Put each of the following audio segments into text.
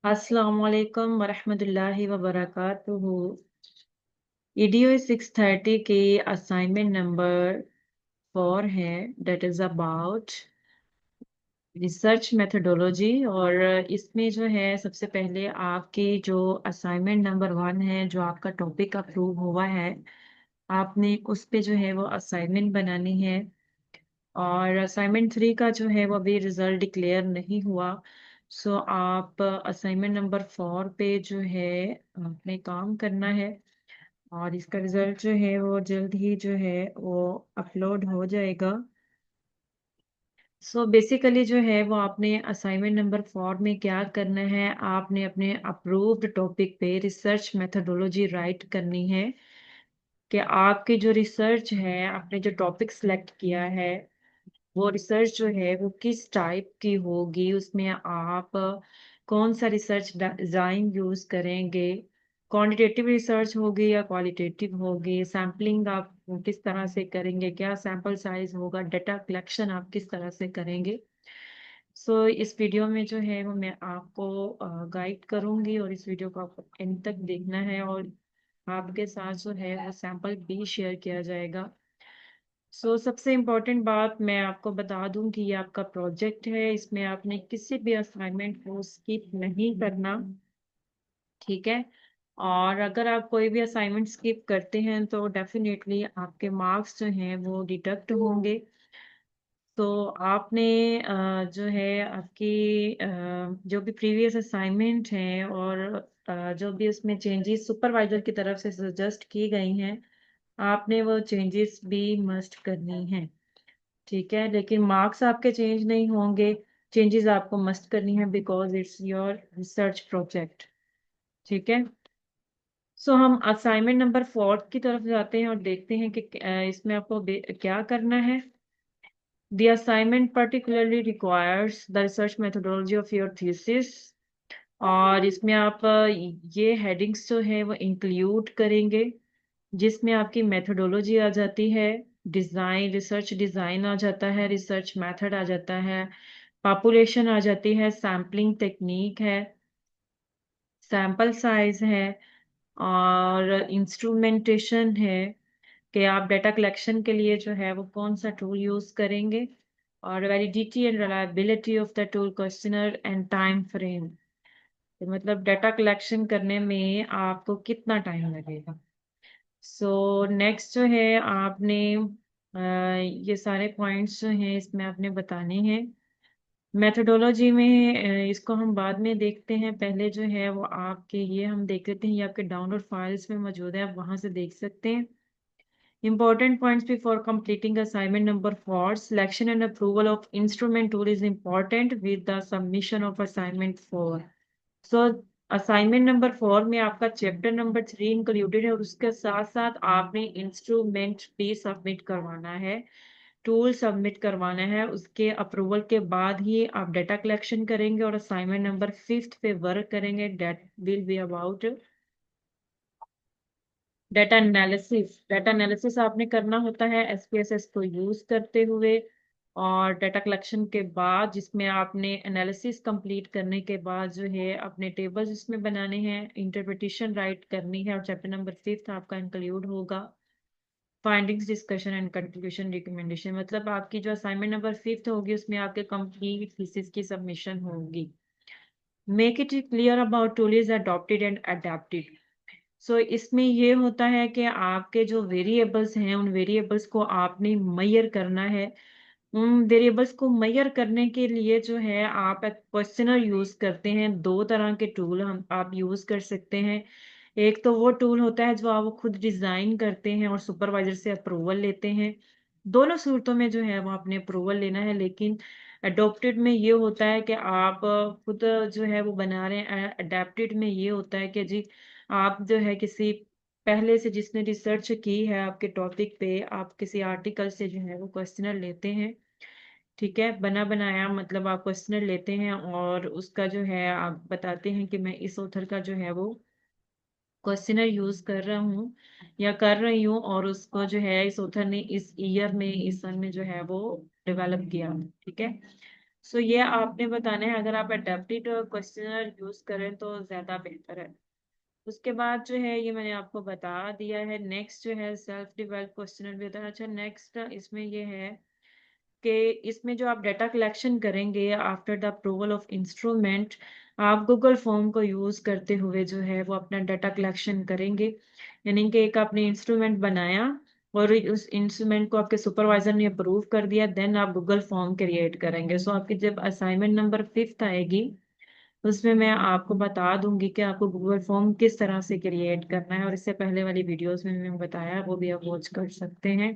अस्सलाम वालेकुम वरहमतुल्लाहि वबरकातुहू। वीडियो 630 की असाइनमेंट नंबर 4 है। That is about research methodology. और इसमें जो है सबसे पहले आपकी जो असाइनमेंट नंबर 1 है, जो आपका टॉपिक अप्रूव हुआ है, आपने उस पे जो है वो असाइनमेंट बनानी है। और असाइनमेंट 3 का जो है वो अभी रिजल्ट डिक्लेयर नहीं हुआ। सो आप असाइनमेंट नंबर 4 पे जो है आपने काम करना है। और इसका रिजल्ट जो है वो जल्द ही जो है वो अपलोड हो जाएगा। सो बेसिकली जो है वो आपने असाइनमेंट नंबर 4 में क्या करना है, आपने अपने अप्रूव्ड टॉपिक पे रिसर्च मेथोडोलॉजी राइट करनी है कि आपकी जो रिसर्च है, आपने जो टॉपिक सेलेक्ट किया है, वो रिसर्च जो है वो किस टाइप की होगी। उसमें आप कौन सा रिसर्च डिजाइन यूज करेंगे, क्वांटिटेटिव रिसर्च होगी या क्वालिटेटिव होगी, सैम्पलिंग आप किस तरह से करेंगे, क्या सैंपल साइज होगा, डेटा कलेक्शन आप किस तरह से करेंगे। सो इस वीडियो में जो है वो मैं आपको गाइड करूंगी, और इस वीडियो को आपको एंड तक देखना है। और आपके साथ जो है वो सैंपल भी शेयर किया जाएगा। सबसे इम्पोर्टेंट बात मैं आपको बता दूं कि ये आपका प्रोजेक्ट है, इसमें आपने किसी भी असाइनमेंट को स्किप नहीं करना। ठीक है। और अगर आप कोई भी असाइनमेंट स्किप करते हैं तो डेफिनेटली आपके मार्क्स जो हैं वो डिडक्ट होंगे। तो आपने जो है आपकी जो भी प्रीवियस असाइनमेंट हैं, और जो भी उसमें चेंजेस सुपरवाइजर की तरफ से सजेस्ट की गई हैं, आपने वो चेंजेस भी मस्ट करनी है। ठीक है, लेकिन मार्क्स आपके चेंज नहीं होंगे। चेंजेस आपको मस्ट करनी है because it's your research project. ठीक है। हम असाइनमेंट नंबर 4 की तरफ जाते हैं और देखते हैं कि इसमें आपको क्या करना है। The assignment particularly requires the research methodology of your thesis। और इसमें आप ये हेडिंग्स जो है वो इंक्लूड करेंगे, जिसमें आपकी मेथोडोलॉजी आ जाती है, डिजाइन रिसर्च डिजाइन आ जाता है, रिसर्च मेथड आ जाता है, पॉपुलेशन आ जाती है, सैम्पलिंग टेक्निक है, सैंपल साइज है, और इंस्ट्रूमेंटेशन है कि आप डेटा कलेक्शन के लिए जो है वो कौन सा टूल यूज करेंगे, और validity and reliability of the tool, questioner and time frame. मतलब डेटा कलेक्शन करने में आपको कितना टाइम लगेगा। नेक्स्ट जो है आपने ये सारे पॉइंट्स जो हैं इसमें आपने बताने हैं। मेथोडोलॉजी में इसको हम बाद में देखते हैं, पहले जो है वो आपके ये हम देख लेते हैं, ये आपके डाउनलोड फाइल्स में मौजूद है, आप वहां से देख सकते हैं। Important points before completing assignment number 4. Selection and approval of instrument tool is important with the submission of assignment 4. Assignment number 4 में आपका चैप्टर नंबर 3 इंक्लूडेड है, और उसके साथ साथ आपने इंस्ट्रूमेंट भी सबमिट करवाना है, टूल सबमिट करवाना है। उसके अप्रूवल के बाद ही आप डेटा कलेक्शन करेंगे और असाइनमेंट नंबर 5 पे वर्क करेंगे। That will be about data analysis. Data analysis आपने करना होता है एसपीएसएस को यूज करते हुए। और डेटा कलेक्शन के बाद, जिसमें आपने एनालिसिस कंप्लीट करने के बाद जो है अपने टेबल्स इसमें बनाने हैं, इंटरप्रिटेशन राइट करनी है, और चैप्टर नंबर 5 आपका इंक्लूड होगा findings, discussion and conclusion recommendation. मतलब आपकी जो असाइनमेंट नंबर 5 होगी उसमें आपके कंप्लीट थीसिस की सबमिशन होगी। Make it clear about tool is adopted and adapted. इसमें ये होता है कि आपके जो वेरिएबल्स हैं, उन वेरिएबल्स को आपने मैयर करना है। उन वेरिएबल्स को मैयर करने के लिए जो है आप एक क्वेश्चनर यूज करते हैं। दो तरह के टूल हम आप यूज कर सकते हैं। एक तो वो टूल होता है जो आप खुद डिजाइन करते हैं और सुपरवाइजर से अप्रूवल लेते हैं। दोनों सूरतों में जो है वो आपने अप्रूवल लेना है, लेकिन अडोप्टेड में ये होता है कि आप खुद जो है वो बना रहे हैं। अडेप्टेड में ये होता है कि जी आप जो है किसी पहले से जिसने रिसर्च की है आपके टॉपिक पे, आप किसी आर्टिकल से जो है वो क्वेश्चनर लेते हैं। ठीक है, बना बनाया मतलब आप क्वेश्चनर लेते हैं और उसका जो है आप बताते हैं कि मैं इस ऑथर का जो है वो क्वेश्चनर यूज कर रहा हूँ या कर रही हूँ, और उसको जो है इस ऑथर ने इस ईयर में, इस सन में जो है वो डेवलप किया। ठीक है। सो ये आपने बताना है, अगर आप एडेप्टेड क्वेश्चनर यूज करें तो ज्यादा बेहतर है। उसके बाद जो है ये मैंने आपको बता दिया है। नेक्स्ट जो है सेल्फ डिवेल्प क्वेश्चनर भी होता है। अच्छा, नेक्स्ट इसमें ये है कि इसमें जो आप डेटा कलेक्शन करेंगे after the approval of instrument, आप गूगल फॉर्म को यूज करते हुए जो है वो अपना डाटा कलेक्शन करेंगे। यानी कि एक आपने इंस्ट्रूमेंट बनाया और उस इंस्ट्रूमेंट को आपके सुपरवाइजर ने अप्रूव कर दिया, देन आप गूगल फॉर्म क्रिएट करेंगे। सो आपकी जब असाइनमेंट नंबर 5 आएगी उसमें मैं आपको बता दूंगी कि आपको गूगल फॉर्म किस तरह से क्रिएट करना है, और इससे पहले वाली वीडियोस में मैंने बताया, वो भी आप वॉच कर सकते हैं।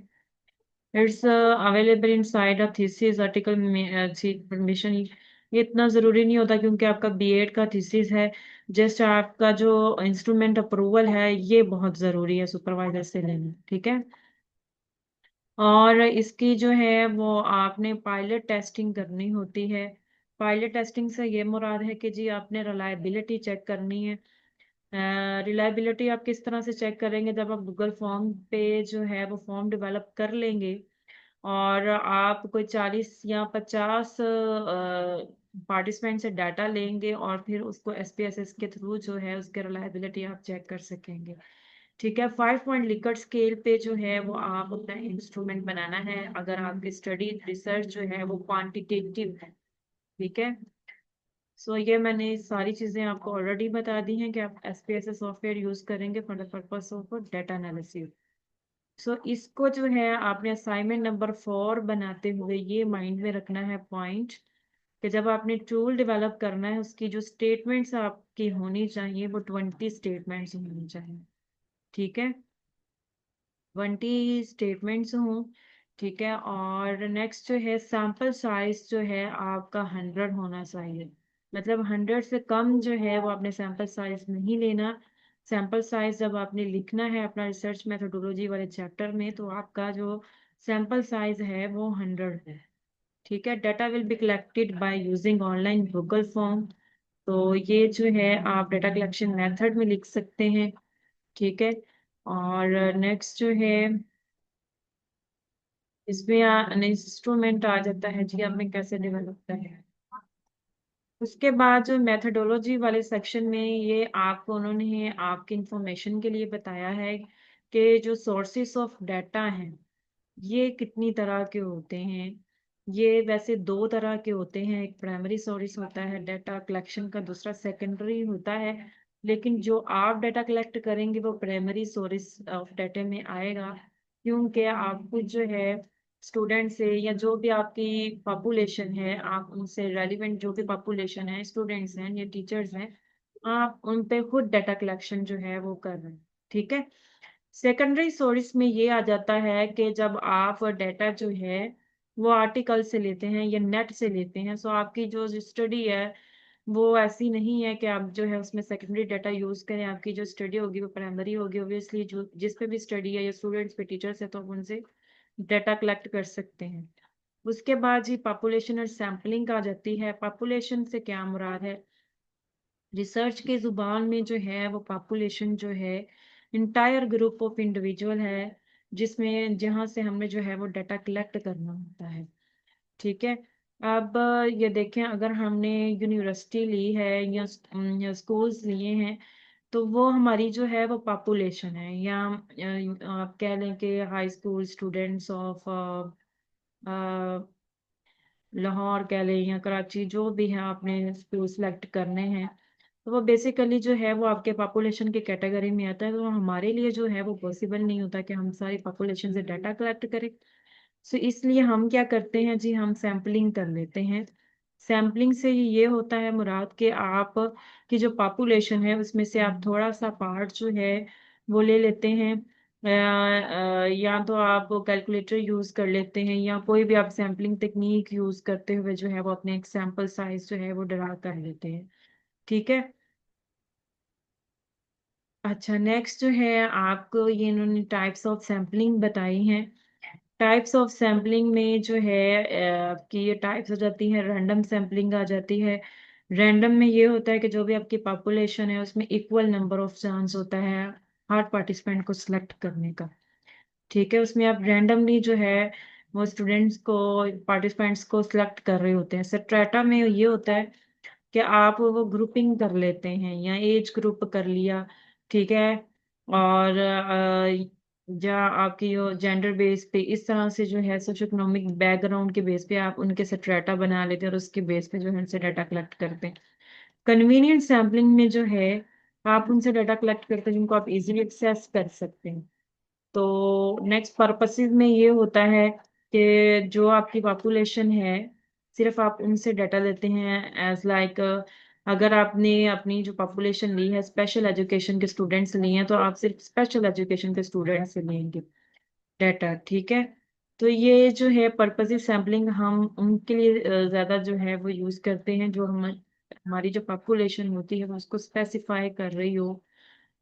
It's available in side a thesis article permission. ये इतना जरूरी नहीं होता क्योंकि आपका बीएड का थीसिस है। जस्ट आपका जो इंस्ट्रूमेंट अप्रूवल है ये बहुत जरूरी है सुपरवाइजर से लेना, ठीक है। और इसकी जो है वो आपने पायलट टेस्टिंग करनी होती है। पायलट टेस्टिंग से ये मुराद है कि जी आपने रिलायबिलिटी चेक करनी है। रिलायबिलिटी आप किस तरह से चेक करेंगे, जब आप गूगल फॉर्म पे जो है वो फॉर्म डेवलप कर लेंगे और आप कोई 40 या 50 पार्टिसिपेंट से डाटा लेंगे और फिर उसको एसपीएसएस के थ्रू जो है उसके रिलायबिलिटी आप चेक कर सकेंगे। ठीक है, 5 पॉइंट लिकर्ट स्केल पे जो है वो आप अपना इंस्ट्रूमेंट बनाना है अगर आपकी स्टडी रिसर्च जो है वो क्वांटिटेटिव है। ठीक है। सो ये मैंने सारी चीजें आपको ऑलरेडी बता दी हैं कि आप एसपीएसएस सॉफ्टवेयर यूज करेंगे for the purpose of data analysis. So इसको जो है आपने असाइनमेंट नंबर 4 बनाते हुए ये माइंड में रखना है पॉइंट, कि जब आपने टूल डेवलप करना है उसकी जो स्टेटमेंट्स आपकी होनी चाहिए वो 20 स्टेटमेंट्स होनी चाहिए। ठीक है, 20 स्टेटमेंट्स हों। ठीक है, और नेक्स्ट जो है सैंपल साइज जो है आपका 100 होना चाहिए। मतलब 100 से कम जो है वो आपने सैंपल साइज नहीं लेना। सैंपल साइज जब आपने लिखना है अपना रिसर्च मेथोडोलॉजी वाले चैप्टर में तो आपका जो सैंपल साइज है वो 100 है। ठीक है, data will be collected by using online Google form. तो ये जो है आप डाटा कलेक्शन मेथड में लिख सकते हैं। ठीक है, और नेक्स्ट जो है इसमें इंस्ट्रूमेंट आ जाता है जी आपने कैसे डेवलप करना है। उसके बाद जो मेथोडोलॉजी वाले सेक्शन में ये आपको उन्होंने आपकी इंफॉर्मेशन के लिए बताया है कि जो सोर्सेस ऑफ डाटा हैं ये कितनी तरह के होते हैं। ये वैसे 2 तरह के होते हैं, एक प्राइमरी सोर्स होता है डाटा कलेक्शन का, दूसरा सेकेंडरी होता है। लेकिन जो आप डाटा कलेक्ट करेंगे वो प्राइमरी सोर्स ऑफ डाटा में आएगा, क्योंकि आपको जो है स्टूडेंट से या जो भी आपकी पॉपुलेशन है आप उनसे रेलिवेंट जो भी पॉपुलेशन है, स्टूडेंट्स हैं या टीचर्स हैं, आप उन पे खुद डाटा कलेक्शन जो है वो कर रहे हैं। ठीक है, सेकेंडरी सोर्स में ये आ जाता है कि जब आप डाटा जो है वो आर्टिकल से लेते हैं या नेट से लेते हैं, सो आपकी जो स्टडी है वो ऐसी नहीं है कि आप जो है उसमें सेकेंडरी डाटा यूज करें। आपकी जो स्टडी होगी वो प्राइमरी होगी ऑब्वियसली, जो जिस पे भी स्टडी है या स्टूडेंट्स पे टीचर्स है तो आप उनसे डाटा कलेक्ट कर सकते हैं। उसके बाद जी पॉपुलेशन और सैम्पलिंग आ जाती है। पॉपुलेशन से क्या मुराद है, रिसर्च के जुबान में जो है वो पॉपुलेशन जो है इंटायर ग्रुप ऑफ इंडिविजुअल है जिसमें जहां से हमें जो है वो डाटा कलेक्ट करना होता है। ठीक है, अब ये देखें अगर हमने यूनिवर्सिटी ली है या स्कूल्स लिए हैं तो वो हमारी जो है वो पॉपुलेशन है, या आप कह लें कि high school students of Lahore कह लें या कराची, जो भी है आपने स्कूल सेलेक्ट करने हैं तो वो बेसिकली जो है वो आपके पॉपुलेशन की कैटेगरी में आता है। तो हमारे लिए जो है वो पॉसिबल नहीं होता कि हम सारी पॉपुलेशन से डाटा कलेक्ट करें। सो इसलिए हम क्या करते हैं जी, हम सैम्पलिंग कर लेते हैं। सैम्पलिंग से ये होता है मुराद कि आप की जो पॉपुलेशन है उसमें से आप थोड़ा सा पार्ट जो है वो ले लेते हैं। या तो आप कैलकुलेटर यूज कर लेते हैं या कोई भी आप सैम्पलिंग टेक्निक यूज करते हुए जो है वो अपने एक सैंपल साइज जो है वो ड्रा कर लेते हैं। ठीक है। अच्छा, नेक्स्ट जो है आपको ये इन्होंने टाइप्स ऑफ सैम्पलिंग बताई हैं। टाइप्स ऑफ सैम्पलिंग में जो है आपकी ये टाइप्स हो जाती हैं, रैंडम सैम्पलिंग आ जाती है। रैंडम में ये होता है कि जो भी आपकी पॉपुलेशन है उसमें इक्वल नंबर ऑफ चांस होता है हर पार्टिसिपेंट को सिलेक्ट करने का। ठीक है, उसमें आप रैंडमली जो है वो स्टूडेंट्स को, पार्टिसिपेंट्स को सिलेक्ट कर रहे होते हैं। स्ट्रेटा में ये होता है कि आप वो ग्रुपिंग कर लेते हैं या एज ग्रुप कर लिया, ठीक है। और जहाँ आपकी जो जेंडर बेस पे इस तरह से जो है सोशो इकोनॉमिक बैकग्राउंड के बेस पे आप उनके स्ट्रेटा बना लेते हैं और उसके बेस पे जो है उनसे डाटा कलेक्ट करते हैं। कन्वीनियंट सैम्पलिंग में जो है आप उनसे डाटा कलेक्ट करते हैं जिनको आप इजीली एक्सेस कर सकते हैं। तो नेक्स्ट पर्पसेस में ये होता है कि जो आपकी पॉपुलेशन है सिर्फ आप उनसे डाटा लेते हैं एज लाइक, अगर आपने अपनी जो पॉपुलेशन ली है स्पेशल एजुकेशन के स्टूडेंट्स लिए हैं तो आप सिर्फ स्पेशल एजुकेशन के स्टूडेंट्स से लेंगे डाटा, ठीक है। तो ये जो है पर्पसेस सैम्पलिंग हम उनके लिए ज्यादा जो है वो यूज करते हैं जो हम हमारी जो पॉपुलेशन होती है वो उसको स्पेसिफाई कर रही हो,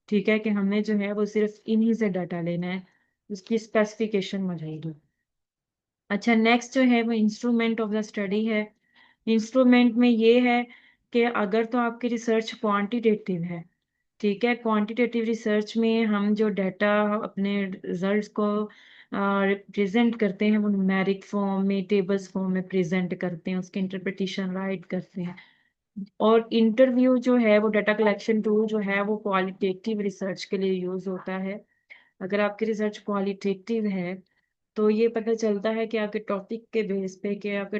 ठीक है, कि हमने जो है वो सिर्फ इन्हीं से डाटा लेना है, उसकी स्पेसिफिकेशन मौजूद। अच्छा, नेक्स्ट जो है वो इंस्ट्रूमेंट ऑफ द स्टडी है। इंस्ट्रूमेंट में ये है कि अगर तो आपकी रिसर्च क्वांटिटेटिव है, ठीक है, क्वांटिटेटिव रिसर्च में हम जो डाटा अपने रिजल्ट्स को प्रेजेंट करते हैं वो न्यूमेरिक फॉर्म में, टेबल्स फॉर्म में प्रेजेंट करते हैं, उसके इंटरप्रिटेशन राइट करते हैं। और इंटरव्यू जो है वो डाटा कलेक्शन टूल जो है वो क्वालिटेटिव रिसर्च के लिए यूज होता है। अगर आपकी रिसर्च क्वालिटेटिव है तो ये पता चलता है कि आपके टॉपिक के बेस पे कि आपके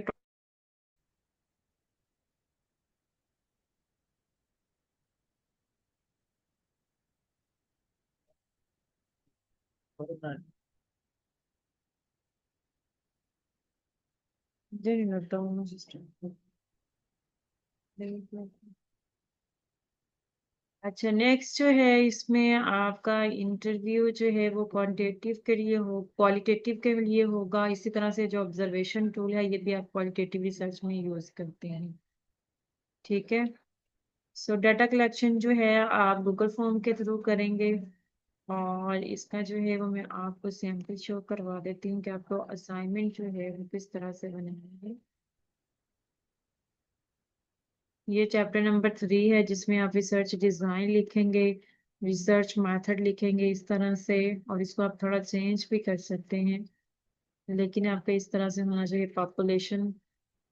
मुझे नहीं लगता वो सिस्टम। अच्छा, नेक्स्ट जो है इसमें आपका इंटरव्यू जो है वो क्वांटिटेटिव के लिए हो, क्वालिटेटिव के लिए होगा। इसी तरह से जो ऑब्जर्वेशन टूल है ये भी आप क्वालिटेटिव रिसर्च में यूज करते हैं, ठीक है। सो डाटा कलेक्शन जो है आप गूगल फॉर्म के थ्रू करेंगे। और इसका जो है वो मैं आपको सैम्पल शो करवा देती हूँ कि आपको असाइनमेंट जो है वो किस तरह से बनाना है। ये चैप्टर नंबर 3 है जिसमें आप रिसर्च डिजाइन लिखेंगे, रिसर्च मेथड लिखेंगे इस तरह से, और इसको आप थोड़ा चेंज भी कर सकते हैं, लेकिन आपका इस तरह से होना चाहिए पॉपुलेशन।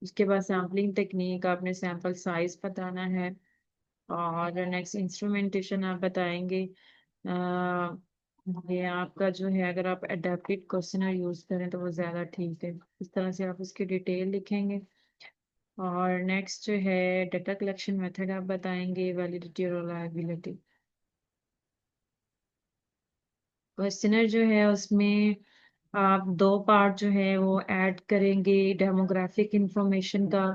उसके बाद सैम्पलिंग टेक्निक, आपने सैंपल साइज बताना है। और नेक्स्ट इंस्ट्रूमेंटेशन आप बताएंगे। अ, ये आपका जो है अगर आप अडेप्टिव क्वेश्चनर यूज करें तो वो ज्यादा ठीक है। इस तरह से आप उसकी डिटेल लिखेंगे। और नेक्स्ट जो है डाटा कलेक्शन मेथड आप बताएंगे, वैलिडिटी और रिलायबिलिटी। क्वेश्चनर जो है उसमें आप दो पार्ट जो है वो ऐड करेंगे, डेमोग्राफिक इंफॉर्मेशन का।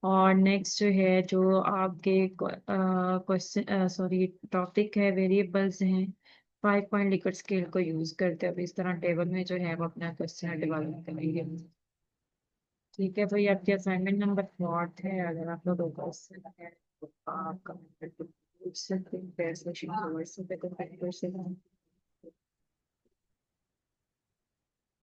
और नेक्स्ट जो है जो आपके क्वेश्चन सॉरी टॉपिक है, वेरिएबल्स हैं, 5 पॉइंट लिकर्ट स्केल को यूज करते हैं। अब इस तरह टेबल में जो है वो अपना क्वेश्चन डेवलप करेंगे, ठीक है। तो ये आपकी असाइनमेंट नंबर 4 है। अगर आप लोग क्वेश्चन है तो आप कमेंट करके पूछ सकते हैं, पैसे शेयर कर सकते हैं।